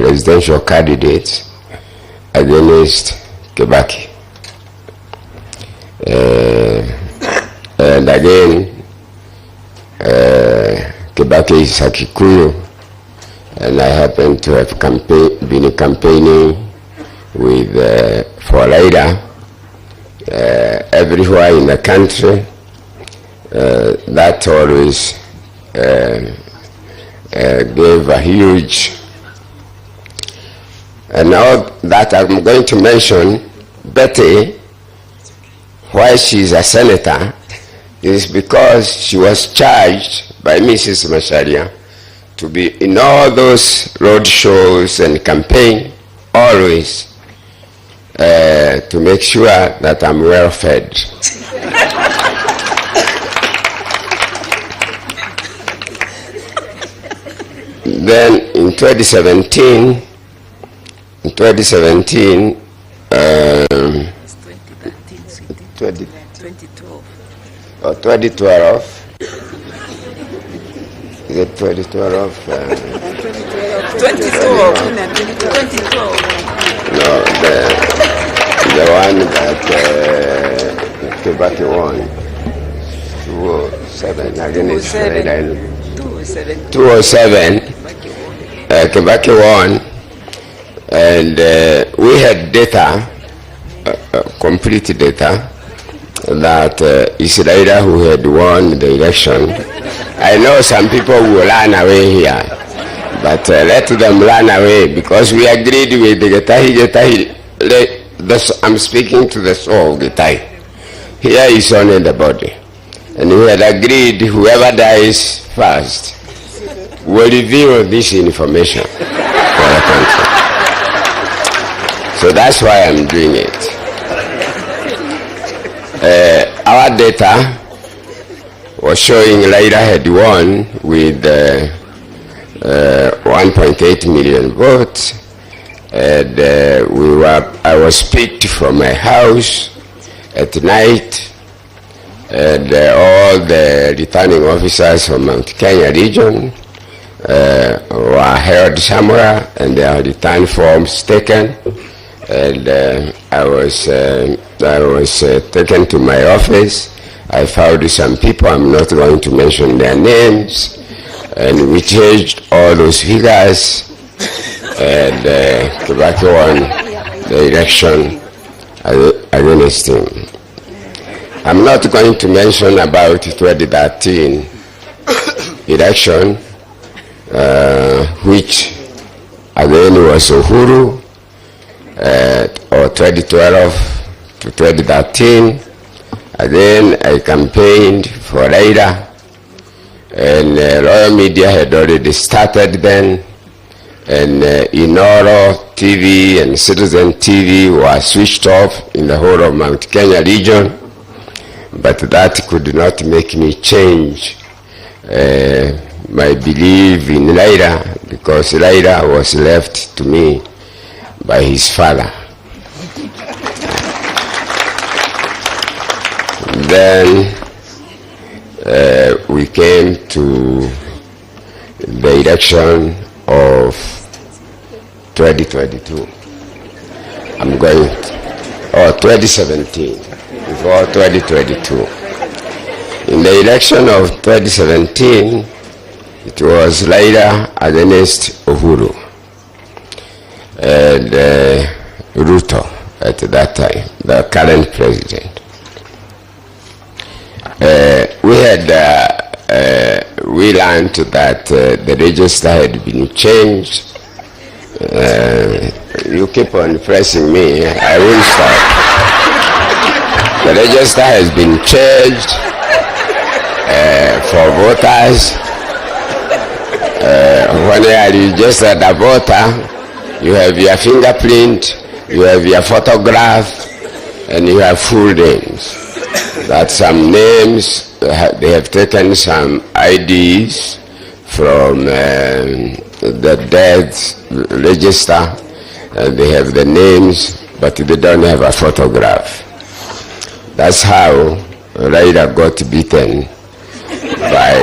presidential candidate against Kibaki. And again, Kibaki is a Kikuyu, and I happen to have been campaigning with for Raila everywhere in the country. That always gave a huge, and now that I'm going to mention Betty, why she's a senator, is because she was charged by Mrs. Macharia to be in all those road shows and campaign, always to make sure that I'm well fed. Then in 2017, 2012. Or 2012. Is it 2012? 2012. No, the one that Kibaki won. 207 against Raila. 207. Kibaki won, and we had data, complete data, that it's Raila who had won the election. I know some people will run away here, but let them run away, because we agreed with the Getahi. I'm speaking to the soul of Getahi. Here is only the body. And we had agreed whoever dies first will reveal this information for the country. So that's why I'm doing it. Our data was showing Raila had won with 1.8 million votes, and I was picked from my house at night, and all the returning officers from Mount Kenya region were held somewhere, and their return forms taken, and I was taken to my office. I found some people, I'm not going to mention their names, and we changed all those figures, and Kibaki won the election against him. I'm not going to mention about 2013 election, which again was Uhuru, or 2012 to 2013. Again, I campaigned for Raila, and Royal Media had already started then, and Inoro TV and Citizen TV were switched off in the whole of Mount Kenya region, but that could not make me change my belief in Raila, because Raila was left to me by his father. Then we came to the election of 2022. 2017, before 2022. In the election of 2017, it was Raila against Uhuru and Ruto at that time, the current president. We learned that the register had been changed. You keep on pressing me, I won't stop. The register has been changed for voters. When you are registered a voter, you have your fingerprint, you have your photograph, and you have full names. That some names, they have taken some IDs from the death register, and they have the names, but they don't have a photograph. That's how Raila got beaten by,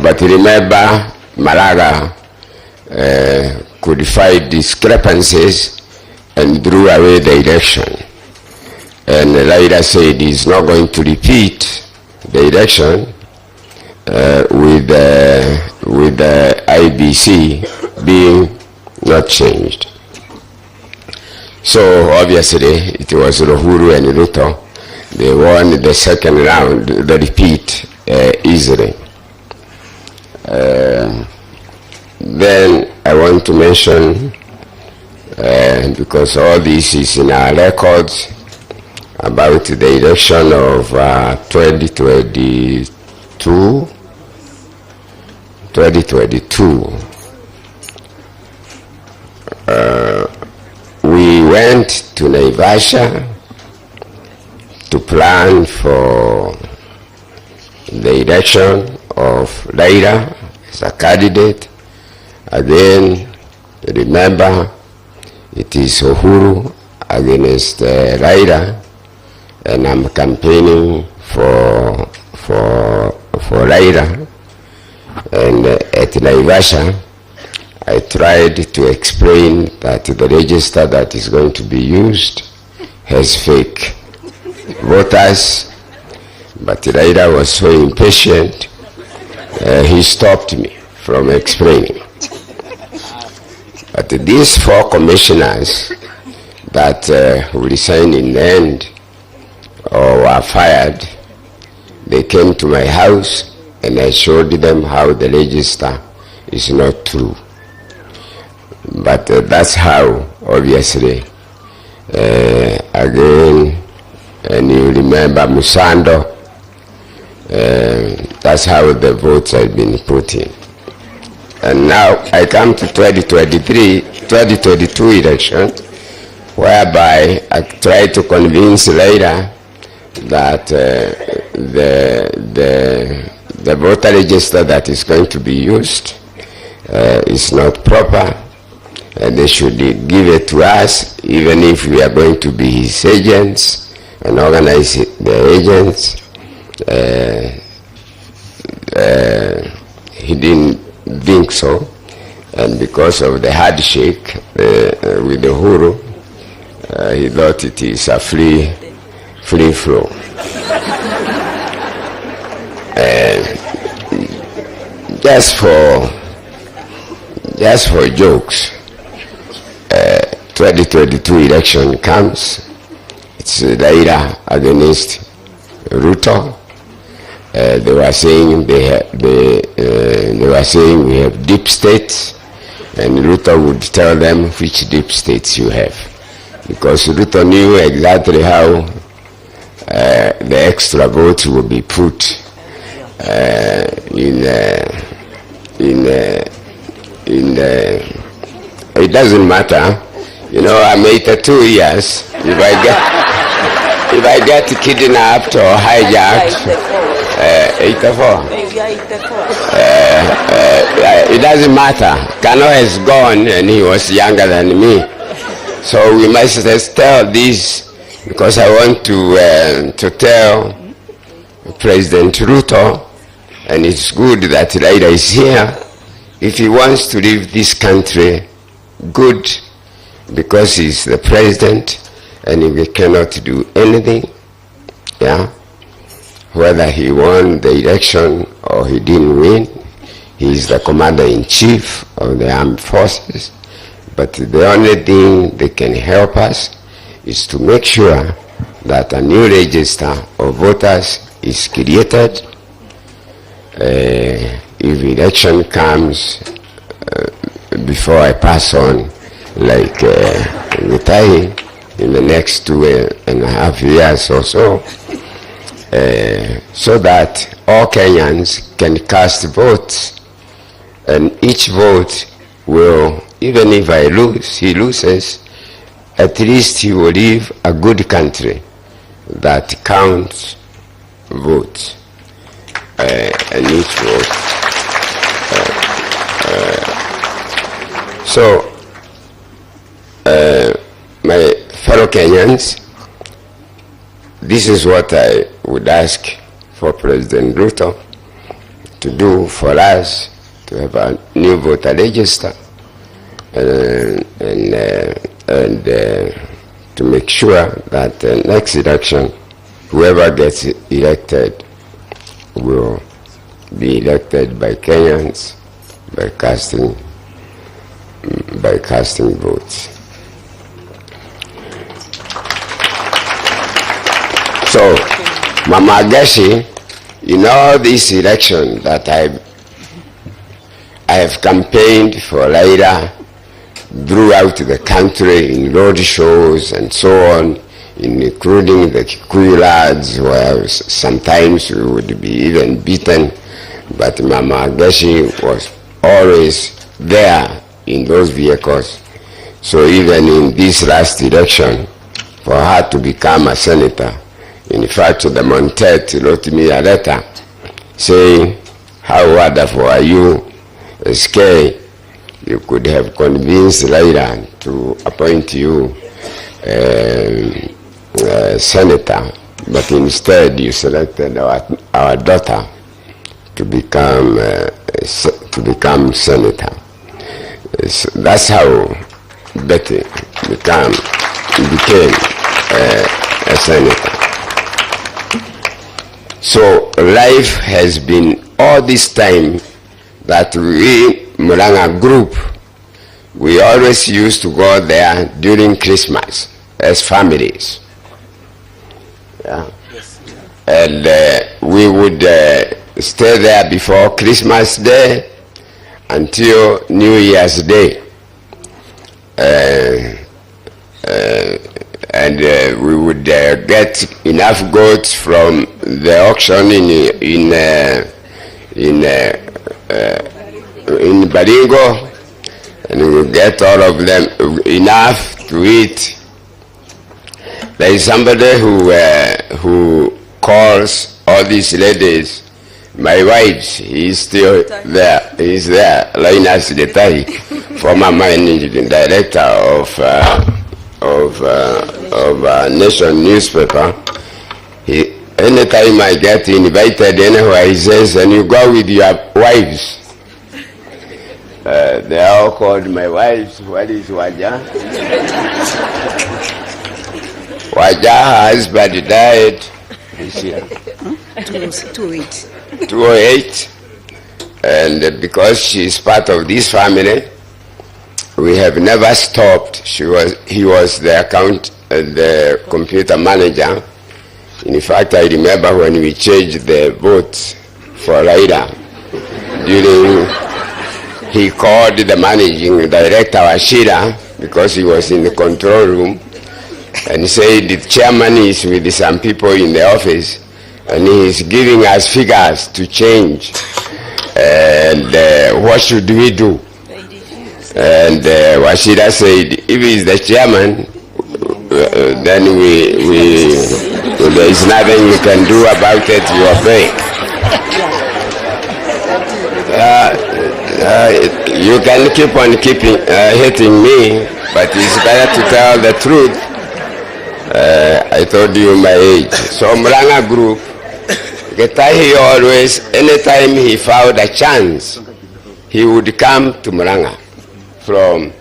but remember, Malaga codified discrepancies and drew away the election. And Raila said he's not going to repeat the election with the IBC being not changed. So obviously it was Uhuru and Ruto. They won the second round, the repeat, easily. Then I want to mention, because all this is in our records, about the election of 2022. We went to Naivasha to plan for the election of Raila as a candidate. Again, remember, it is Uhuru against Raila, and I'm campaigning for Raila. And at Naivasha, I tried to explain that the register that is going to be used has fake voters, but Raila was so impatient, he stopped me from explaining. But these 4 commissioners that resigned in the end or were fired, they came to my house and I showed them how the register is not true. But that's how, obviously, again, and you remember Musando, that's how the votes have been put in. And now I come to 2022 election, whereby I try to convince Raila that the voter register that is going to be used is not proper, and they should give it to us, even if we are going to be his agents and organize the agents. He didn't think so, and because of the handshake with the Uhuru, he thought it is a free flow. Just for jokes, 2022 election comes. It's Raila against Ruto. They were saying we have deep states, and Ruto would tell them which deep states you have, because Ruto knew exactly how the extra votes will be put it doesn't matter. You know, I'm 82 years. If I get kidnapped or hijacked, 84. It doesn't matter. Kano has gone and he was younger than me. So we must just tell this, because I want to tell President Ruto, and it's good that Raila is here, if he wants to leave this country, good, because he's the president and he cannot do anything, yeah? Whether he won the election or he didn't win, he is the commander-in-chief of the armed forces. But the only thing that can help us is to make sure that a new register of voters is created. If election comes before I pass on, like retiring in the next 2.5 years or so, so that all Kenyans can cast votes, and each vote will, even if I lose, he loses, at least he will leave a good country that counts votes, and each vote. So, my fellow Kenyans, this is what I would ask for President Ruto to do for us, to have a new voter register, and to make sure that the next election, whoever gets elected will be elected by Kenyans by casting votes. So, Mama Gashi, in all this election that I have campaigned for Raila throughout the country in road shows and so on, including the Kikuyu lads, where sometimes we would be even beaten, but Mama Gashi was always there in those vehicles. So even in this last election, for her to become a senator, in fact, the Montet wrote me a letter saying, how wonderful are you, SK, you could have convinced Raila to appoint you senator, but instead you selected our daughter to become senator. So that's how Betty became a senator. So life has been all this time that we, Murang'a group, we always used to go there during Christmas as families. Yeah. And we would stay there before Christmas Day until New Year's Day. And we would get enough goats from the auction in Baringo, and we would get all of them enough to eat. There is somebody who calls all these ladies my wives. He's still there. He's there. Linus Detai, former managing director of Nation newspaper. Anytime I get invited anywhere, he says, and you go with your wives. They are all called my wives. What is Waja? Waja, her husband died this year. 208. And because she is part of this family, we have never stopped. He was the computer manager. In fact, I remember when we changed the votes for Raila. He called the managing director, Ashira, because he was in the control room, and said the chairman is with some people in the office, and he is giving us figures to change. And what should we do? And Washira said, if he's the chairman, then there is nothing you can do about it, you obey. You can keep on hitting me, but it's better to tell the truth. I told you my age. So Murang'a group, Getahi always, anytime he found a chance, he would come to Murang'a. From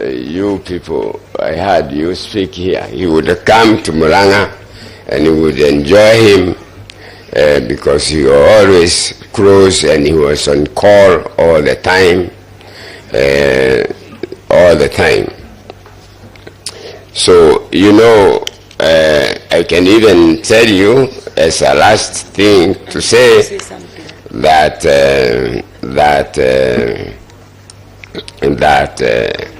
you people, I heard you speak here. He would come to Murang'a and he would enjoy him because he was always close and he was on call all the time. So, you know, I can even tell you as a last thing to say that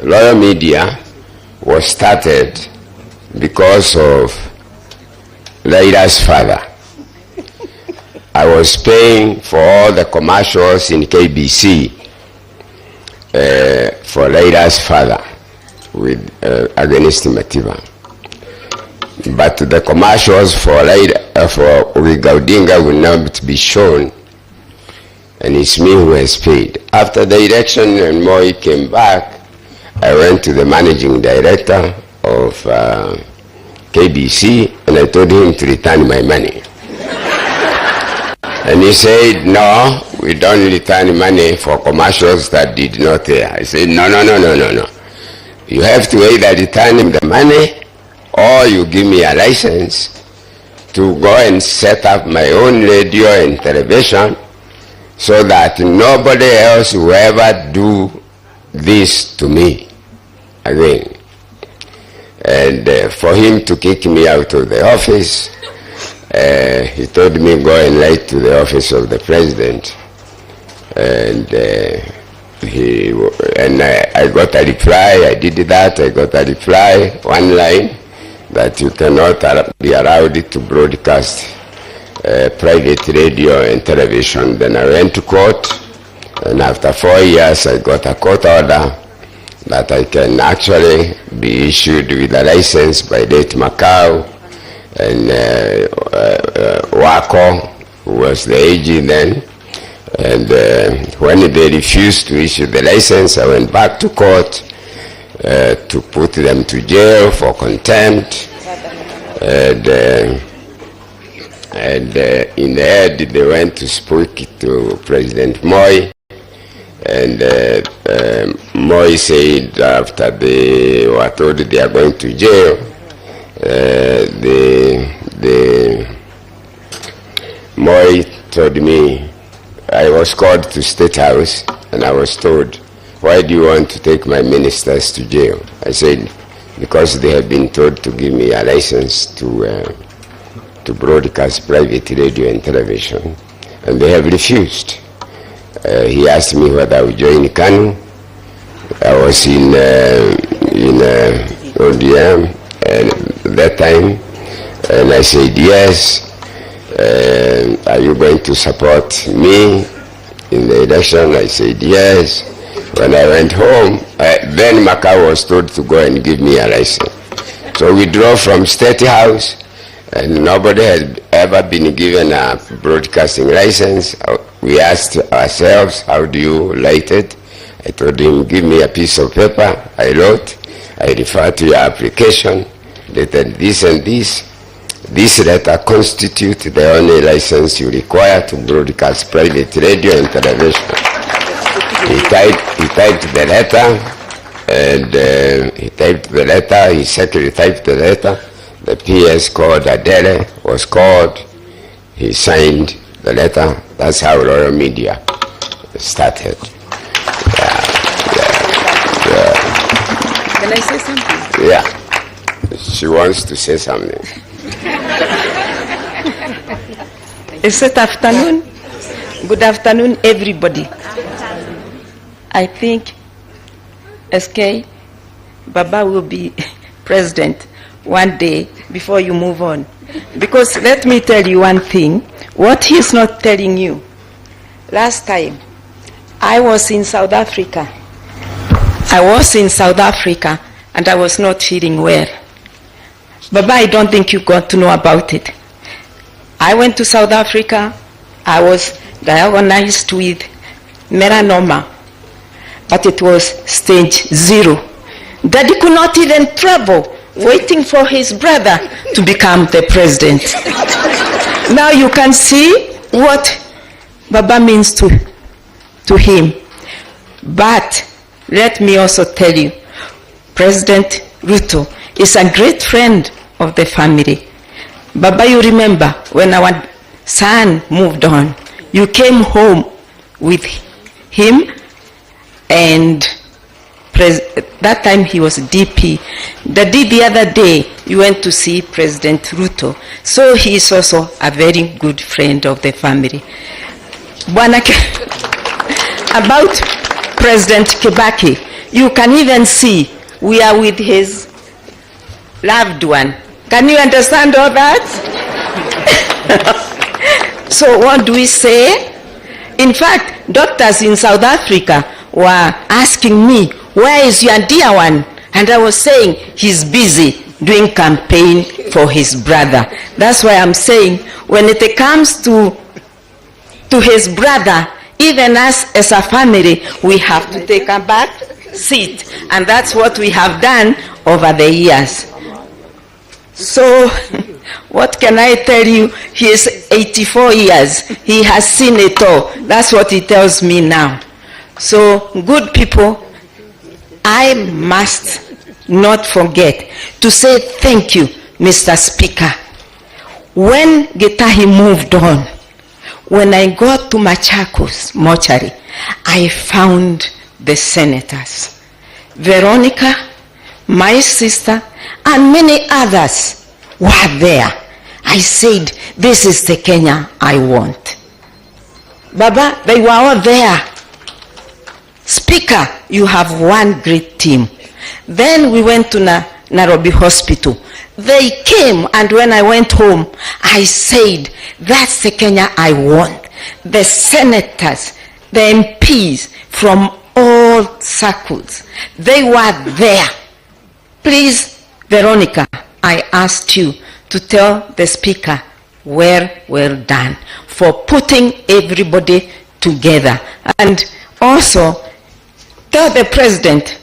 Royal Media was started because of Raila's father. I was paying for all the commercials in KBC for Raila's father with against Matiba. But the commercials for Raila, for Odinga will not be shown, and it's me who has paid. After the election and Moi came back, I went to the managing director of KBC and I told him to return my money. And he said, no, we don't return money for commercials that did not air. I said, no. You have to either return him the money or you give me a license to go and set up my own radio and television so that nobody else will ever do this to me again. And for him to kick me out of the office, he told me go and write to the office of the president. And I got a reply. I did that. I got a reply, one line, that you cannot be allowed to broadcast private radio and television. Then I went to court, and after 4 years I got a court order that I can actually be issued with a license by late Macau and Wako, who was the AG then. And when they refused to issue the license, I went back to court to put them to jail for contempt. And in the end, they went to speak to President Moi. And Moi said after they were told they are going to jail, Moi told me, I was called to State House and I was told, why do you want to take my ministers to jail? I said, because they have been told to give me a license to broadcast private radio and television, and they have refused. He asked me whether I would join KANU. I was in ODM at that time, and I said yes. Are you going to support me in the election? I said yes. When I went home, then Macau was told to go and give me a license. So we drove from State House, and nobody has ever been given a broadcasting license. We asked ourselves, how do you write it? I told him, give me a piece of paper. I wrote, I refer to your application, dated this and this. This letter constitutes the only license you require to broadcast private radio and television. He typed the letter, and his secretary typed the letter. The PS called Adele, was called. He signed the letter. That's how Royal Media started. Can I say something? Yeah. She wants to say something. Good afternoon. Good afternoon, everybody. I think SK Baba will be president one day before you move on. Because let me tell you one thing, what he's not telling you. Last time, I was in South Africa. And I was not feeling well. Baba, I don't think you got to know about it. I went to South Africa. I was diagnosed with melanoma, but it was stage 0. Daddy could not even travel, waiting for his brother to become the president. Now you can see what Baba means to him. But let me also tell you, President Ruto is a great friend of the family. Baba, you remember when our son moved on, you came home with him, and that time he was DP. The other day, you went to see President Ruto. So he is also a very good friend of the family. About President Kibaki, you can even see we are with his loved one. Can you understand all that? So what do we say? In fact, doctors in South Africa were asking me, where is your dear one? And I was saying, he's busy doing campaign for his brother. That's why I'm saying, when it comes to his brother, even us as a family, we have to take a back seat. And that's what we have done over the years. So What can I tell you? He is 84 years. He has seen it all. That's what he tells me now. So, good people, I must not forget to say thank you, Mr. Speaker. When Getahi moved on, when I got to Machakos mortuary, I found the senators. Veronica, my sister, and many others were there. I said, this is the Kenya I want. Baba, they were all there. Speaker, you have one great team. Then we went to Nairobi Hospital. They came, and when I went home, I said, that's the Kenya I want. The senators, the MPs from all circles, they were there. Please, Veronica, I asked you to tell the Speaker, well done, for putting everybody together. And also, tell the President,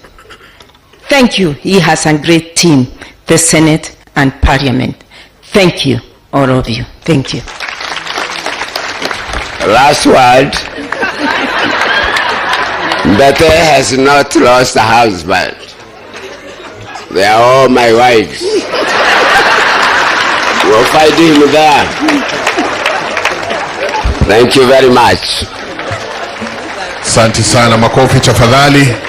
thank you. He has a great team, the Senate and Parliament. Thank you, all of you. Thank you. Last word. Bete has not lost a husband. They are all my wives. We'll find him there. Thank you very much. Asante sana, makofi tafadhali.